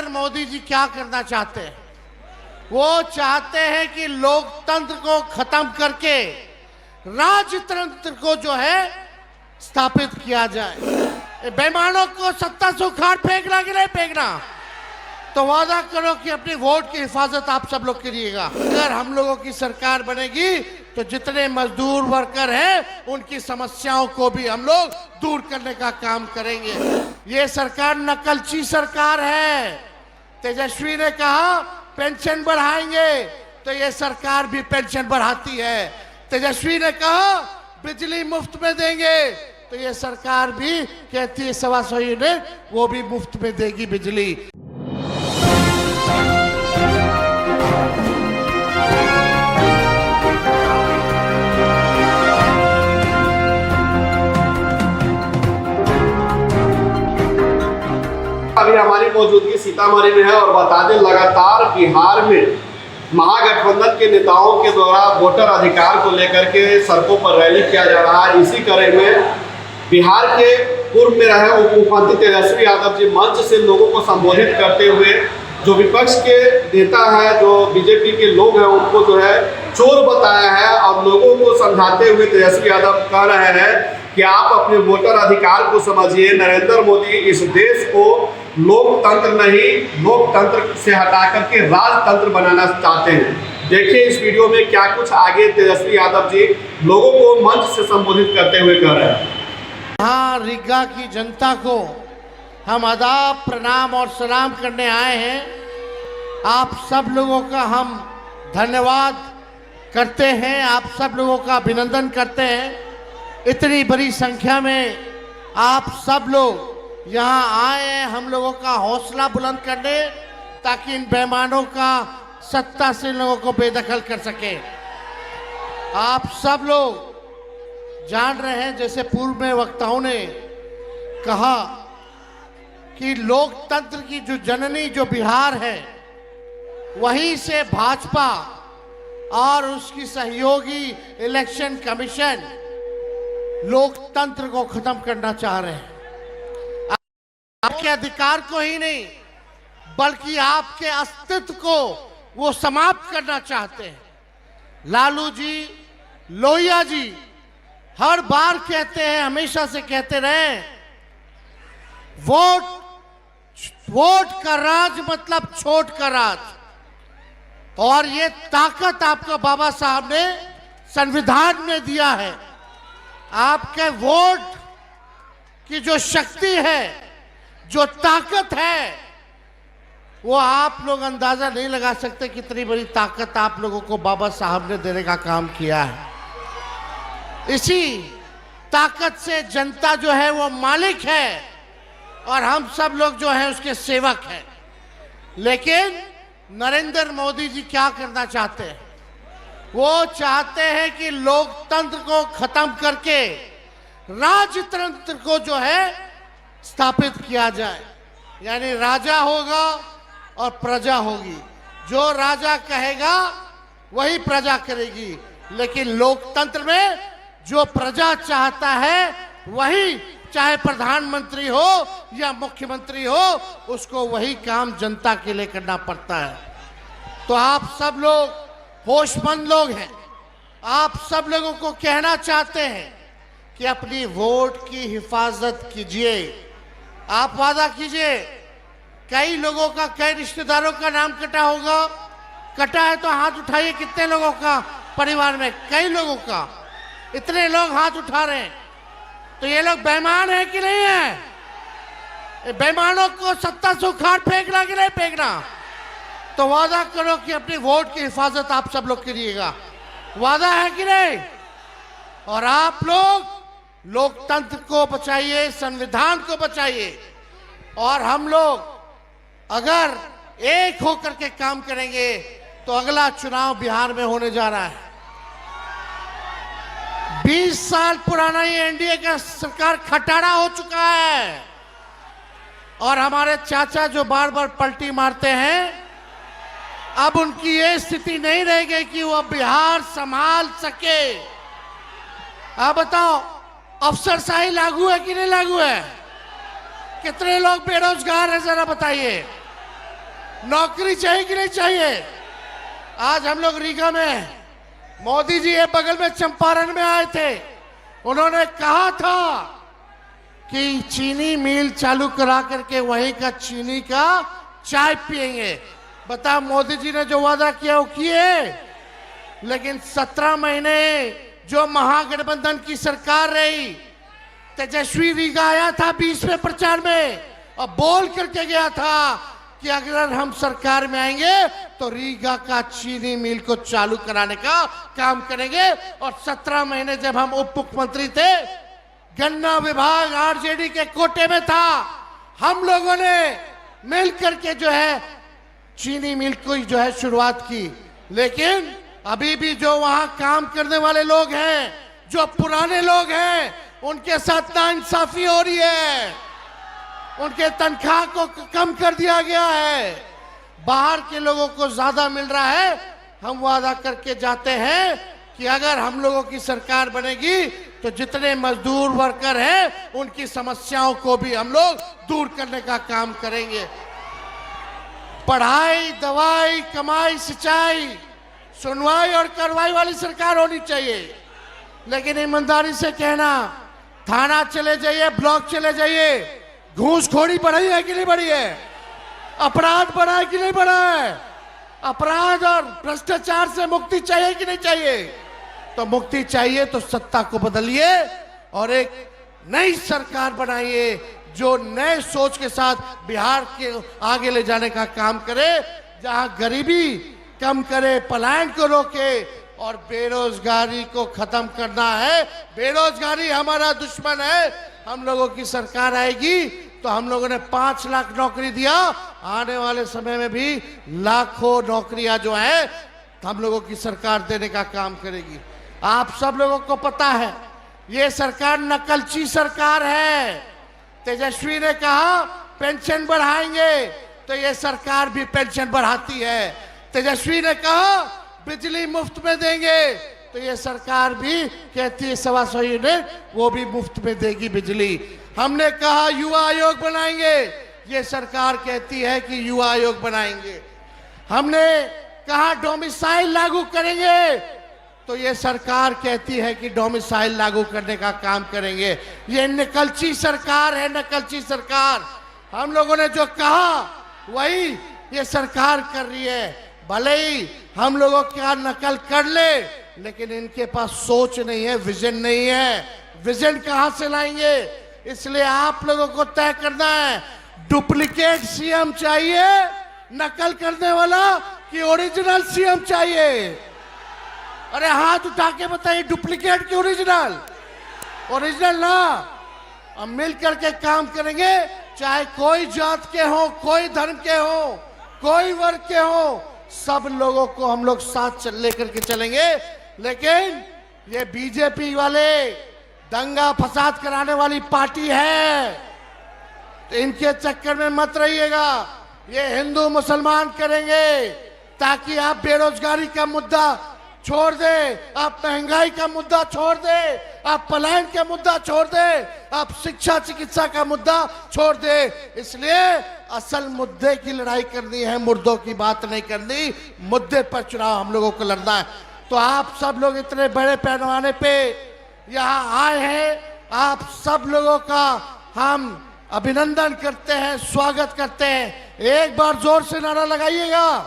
नरेंद्र मोदी जी क्या करना चाहते हैं? वो चाहते हैं कि लोकतंत्र को खत्म करके राजतंत्र को जो है स्थापित किया जाए। बेईमानों को सत्ता से उखाड़ फेंकना कि नहीं फेंकना? तो वादा करो कि अपनी वोट की हिफाजत आप सब लोग करिएगा। अगर हम लोगों की सरकार बनेगी तो जितने मजदूर वर्कर हैं उनकी समस्याओं को भी हम लोग दूर करने का काम करेंगे। ये सरकार नकलची सरकार है। तेजस्वी ने कहा पेंशन बढ़ाएंगे, तो ये सरकार भी पेंशन बढ़ाती है। तेजस्वी ने कहा बिजली मुफ्त में देंगे, तो ये सरकार भी कहती है 125 यूनिट वो भी मुफ्त में देगी बिजली। अभी हमारी मौजूदगी सीतामढ़ी में है और बता दें लगातार बिहार में महागठबंधन के नेताओं के द्वारा वोटर अधिकार को लेकर के सड़कों पर रैली किया जा रहा है। इसी कड़ी में बिहार के पूर्व में रहे उप मुख्यमंत्री तेजस्वी यादव जी मंच से लोगों को संबोधित करते हुए जो विपक्ष के नेता है, जो बीजेपी के लोग हैं, उनको जो है चोर बताया है और लोगों को समझाते हुए तेजस्वी यादव कह रहे हैं कि आप अपने वोटर अधिकार को समझिए। नरेंद्र मोदी इस देश को लोकतंत्र नहीं, लोकतंत्र से हटा करके राजतंत्र बनाना चाहते हैं। देखिए इस वीडियो में क्या कुछ आगे तेजस्वी यादव जी लोगों को मंच से संबोधित करते हुए कह रहे हैं। हाँ, रीगा की जनता को हम आदाब, प्रणाम और सलाम करने आए हैं। आप सब लोगों का हम धन्यवाद करते हैं, आप सब लोगों का अभिनंदन करते हैं। इतनी बड़ी संख्या में आप सब लोग यहाँ आए हैं हम लोगों का हौसला बुलंद करने, ताकि इन बेईमानों का सत्ता से लोगों को बेदखल कर सके। आप सब लोग जान रहे हैं, जैसे पूर्व में वक्ताओं ने कहा कि लोकतंत्र की जो जननी जो बिहार है, वहीं से भाजपा और उसकी सहयोगी इलेक्शन कमीशन लोकतंत्र को खत्म करना चाह रहे हैं। आपके अधिकार को ही नहीं बल्कि आपके अस्तित्व को वो समाप्त करना चाहते हैं। लालू जी, लोहिया जी हर बार कहते हैं, हमेशा से कहते रहे, वोट का राज मतलब छोट का राज। और ये ताकत आपको बाबा साहब ने संविधान में दिया है। आपके वोट की जो शक्ति है, जो ताकत है, वो आप लोग अंदाजा नहीं लगा सकते कितनी बड़ी ताकत आप लोगों को बाबा साहब ने देने का काम किया है। इसी ताकत से जनता जो है वो मालिक है और हम सब लोग जो है उसके सेवक हैं। लेकिन नरेंद्र मोदी जी क्या करना चाहते हैं? वो चाहते हैं कि लोकतंत्र को खत्म करके राजतंत्र को जो है स्थापित किया जाए। यानी राजा होगा और प्रजा होगी, जो राजा कहेगा वही प्रजा करेगी। लेकिन लोकतंत्र में जो प्रजा चाहता है वही, चाहे प्रधानमंत्री हो या मुख्यमंत्री हो, उसको वही काम जनता के लिए करना पड़ता है। तो आप सब लोग होशमंद लोग हैं, आप सब लोगों को कहना चाहते हैं कि अपनी वोट की हिफाजत कीजिए। आप वादा कीजिए। कई लोगों का, कई रिश्तेदारों का नाम कटा होगा, कटा है तो हाथ उठाइए। कितने लोगों का परिवार में? कई लोगों का। इतने लोग हाथ उठा रहे हैं, तो ये लोग बेईमान है कि नहीं है? बेईमानों को सत्ता से उखाड़ फेंकना कि नहीं फेंकना? तो वादा करो कि अपनी वोट की हिफाजत आप सब लोग करिएगा। वादा है कि नहीं? और आप लोग लोकतंत्र को बचाइए, संविधान को बचाइए। और हम लोग अगर एक होकर के काम करेंगे तो अगला चुनाव बिहार में होने जा रहा है। 20 साल पुराना ये एनडीए का सरकार खटारा हो चुका है और हमारे चाचा जो बार बार पलटी मारते हैं, अब उनकी ये स्थिति नहीं रह गई कि वो बिहार संभाल सके। आप बताओ, अफसरशाही लागू है कि नहीं लागू है? कितने लोग बेरोजगार हैं जरा बताइए। नौकरी चाहिए कि नहीं चाहिए? आज हम लोग रीगा में, मोदी जी ये बगल में चंपारण में आए थे, उन्होंने कहा था कि चीनी मिल चालू करा करके वहीं का चीनी का चाय पिएंगे। बता, मोदी जी ने जो वादा किया वो किए, लेकिन 17 महीने जो महागठबंधन की सरकार रही, तेजस्वी रीगा आया था 20 में प्रचार में और बोल करके गया था कि अगर हम सरकार में आएंगे तो रीगा का चीनी मिल को चालू कराने का काम करेंगे। और 17 महीने जब हम उप मुख्यमंत्री थे, गन्ना विभाग आरजेडी के कोटे में था, हम लोगों ने मिलकर के जो है चीनी मिल की जो है शुरुआत की। लेकिन अभी भी जो वहां काम करने वाले लोग हैं, जो पुराने लोग हैं, उनके साथ नाइंसाफी हो रही है, उनके तनख्वाह को कम कर दिया गया है, बाहर के लोगों को ज्यादा मिल रहा है। हम वादा करके जाते हैं कि अगर हम लोगों की सरकार बनेगी तो जितने मजदूर वर्कर हैं उनकी समस्याओं को भी हम लोग दूर करने का काम करेंगे। पढ़ाई, दवाई, कमाई, सिंचाई, सुनवाई और कार्रवाई वाली सरकार होनी चाहिए। लेकिन ईमानदारी से कहना, थाना चले जाइए, ब्लॉक चले जाइए, घूसखोरी बढ़ी है कि नहीं बढ़ी है? अपराध बढ़ा है कि नहीं बढ़ा है? अपराध और भ्रष्टाचार से मुक्ति चाहिए कि नहीं चाहिए? तो मुक्ति चाहिए तो सत्ता को बदलिए और एक नई सरकार बनाइए जो नए सोच के साथ बिहार के आगे ले जाने का काम करे, जहां गरीबी कम करे, पलायन को रोके और बेरोजगारी को खत्म करना है। बेरोजगारी हमारा दुश्मन है। हम लोगों की सरकार आएगी तो हम लोगों ने 5 लाख नौकरी दिया, आने वाले समय में भी लाखों नौकरियां जो है हम लोगों की सरकार देने का काम करेगी। आप सब लोगों को पता है ये सरकार नकलची सरकार है। तेजस्वी ने कहा पेंशन बढ़ाएंगे तो ये सरकार भी पेंशन बढ़ाती है। तेजस्वी ने कहा बिजली मुफ्त में देंगे तो ये सरकार भी कहती है 125 यूनिट वो भी मुफ्त में देगी बिजली। हमने कहा युवा आयोग बनाएंगे, ये सरकार कहती है कि युवा आयोग बनाएंगे। हमने कहा डोमिसाइल लागू करेंगे तो ये सरकार कहती है कि डोमिसाइल लागू करने का काम करेंगे। ये नकलची सरकार है, नकलची सरकार। हम लोगों ने जो कहा वही ये सरकार कर रही है। भले ही हम लोगों का नकल कर ले, लेकिन इनके पास सोच नहीं है, विजन नहीं है। विजन कहां से लाएंगे? इसलिए आप लोगों को तय करना है, डुप्लीकेट सीएम चाहिए नकल करने वाला कि ओरिजिनल सीएम चाहिए? अरे हाथ उठा के बताइए, डुप्लीकेट की ओरिजिनल? ओरिजिनल ना। हम मिल करके काम करेंगे, चाहे कोई जात के हो, कोई धर्म के हो, कोई वर्ग के हो, सब लोगों को हम लोग साथ लेकर के चलेंगे। लेकिन ये बीजेपी वाले दंगा फसाद कराने वाली पार्टी है, तो इनके चक्कर में मत रहिएगा। ये हिंदू मुसलमान करेंगे ताकि आप बेरोजगारी का मुद्दा छोड़ दे, आप महंगाई का मुद्दा छोड़ दे, आप पलायन का मुद्दा छोड़ दे, आप शिक्षा चिकित्सा का मुद्दा छोड़ दे। इसलिए असल मुद्दे की लड़ाई करनी है, मुर्दों की बात नहीं करनी। मुद्दे पर चुनाव हम लोगों को लड़ना है। तो आप सब लोग इतने बड़े पैमाने पे यहाँ आए हैं, आप सब लोगों का हम अभिनंदन करते हैं, स्वागत करते हैं। एक बार जोर से नारा लगाइएगा।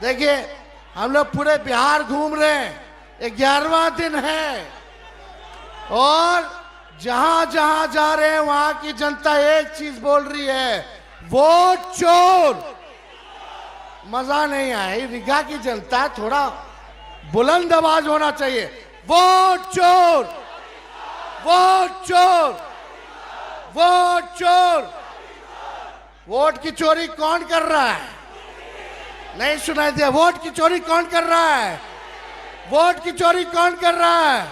देखिए हम लोग पूरे बिहार घूम रहे हैं, 11वां दिन है और जहां जहां जा रहे हैं वहां की जनता एक चीज बोल रही है, वोट चोर। मजा नहीं आया। रीगा की जनता थोड़ा बुलंद आवाज होना चाहिए, वोट चोर, वोट चोर, वोट चोर। वोट की चोरी कौन कर रहा है? नहीं सुनाई दिया? वोट की चोरी कौन कर रहा है? वोट की चोरी कौन कर रहा है?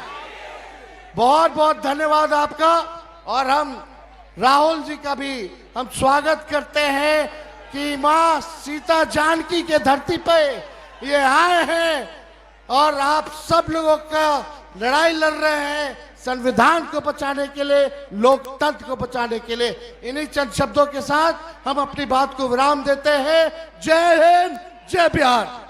बहुत बहुत धन्यवाद आपका। और हम राहुल जी का भी हम स्वागत करते हैं कि मां सीता जानकी के धरती पे ये आए हैं और आप सब लोगों का लड़ाई लड़ रहे हैं, संविधान को बचाने के लिए, लोकतंत्र को बचाने के लिए। इन्हीं चंद शब्दों के साथ हम अपनी बात को विराम देते हैं। जय हिंद, जय बिहार।